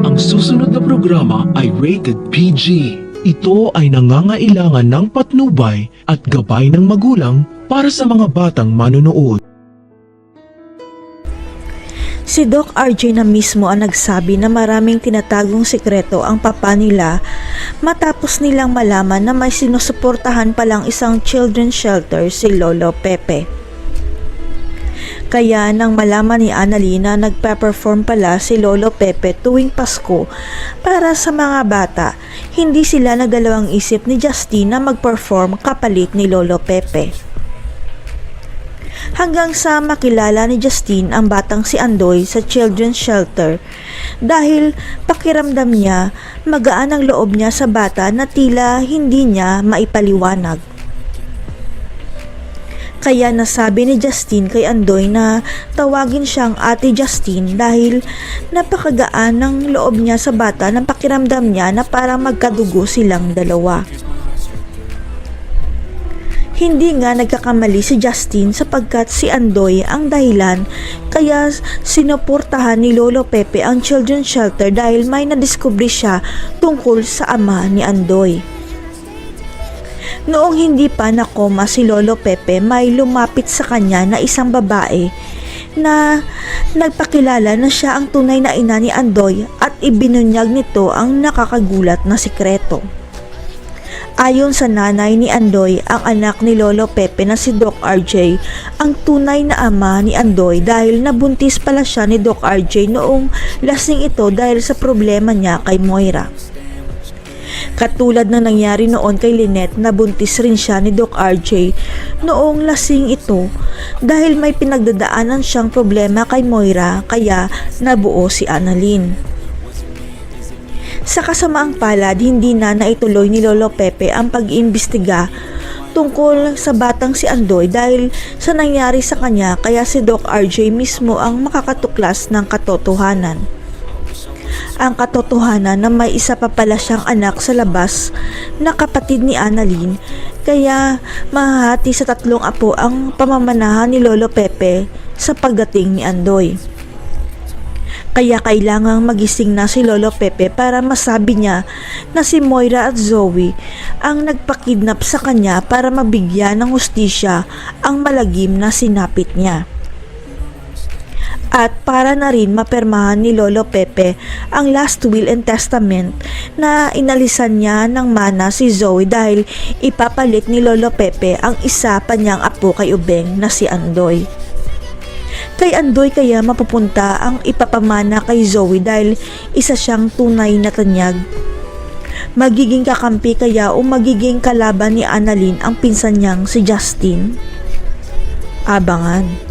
Ang susunod na programa ay rated PG. Ito ay nangangailangan ng patnubay at gabay ng magulang para sa mga batang manonood. Si Doc RJ na mismo ang nagsabi na maraming tinatagong sikreto ang papa nila matapos nilang malaman na may sinusuportahan palang isang children's shelter si Lolo Pepe. Kaya nang malaman ni Annalyn na nagpe-perform pala si Lolo Pepe tuwing Pasko para sa mga bata, hindi sila nagdalawang isip ni Justine na mag-perform kapalit ni Lolo Pepe. Hanggang sa makilala ni Justine ang batang si Andoy sa children's shelter dahil pakiramdam niya magaan ang loob niya sa bata na tila hindi niya maipaliwanag. Kaya nasabi ni Justine kay Andoy na tawagin siyang Ate Justine dahil napakagaan ng loob niya sa bata na pakiramdam niya na parang magkadugo silang dalawa. Hindi nga nagkakamali si Justine sapagkat si Andoy ang dahilan kaya sinuportahan ni Lolo Pepe ang children's shelter dahil may nadiskubre siya tungkol sa ama ni Andoy. Noong hindi pa nakoma si Lolo Pepe, may lumapit sa kanya na isang babae na nagpakilala na siya ang tunay na ina ni Andoy at ibinunyag nito ang nakakagulat na sikreto. Ayon sa nanay ni Andoy, ang anak ni Lolo Pepe na si Doc RJ ang tunay na ama ni Andoy dahil nabuntis pala siya ni Doc RJ noong lasing ito dahil sa problema niya kay Moira. Katulad na nangyari noon kay Lynette, nabuntis rin siya ni Doc RJ noong lasing ito dahil may pinagdadaanan siyang problema kay Moira kaya nabuo si Annalyn. Sa kasamaang palad, hindi na naituloy ni Lolo Pepe ang pag-iimbestiga tungkol sa batang si Andoy dahil sa nangyari sa kanya kaya si Doc RJ mismo ang makakatuklas ng katotohanan. Ang katotohanan na may isa pa pala siyang anak sa labas na kapatid ni Annalyn kaya mahahati sa 3 apo ang pamamanahan ni Lolo Pepe sa pagdating ni Andoy. Kaya kailangang magising na si Lolo Pepe para masabi niya na si Moira at Zoe ang nagpakidnap sa kanya para mabigyan ng hustisya ang malagim na sinapit niya. At para na rin mapermahan ni Lolo Pepe ang last will and testament na inalisan niya ng mana si Zoe dahil ipapalit ni Lolo Pepe ang isa pa niyang apo kay Ubeng na si Andoy. Kay Andoy kaya mapupunta ang ipapamana kay Zoe dahil isa siyang tunay na tanyag. Magiging kakampi kaya o magiging kalaban ni Annalyn ang pinsan niyang si Justine? Abangan.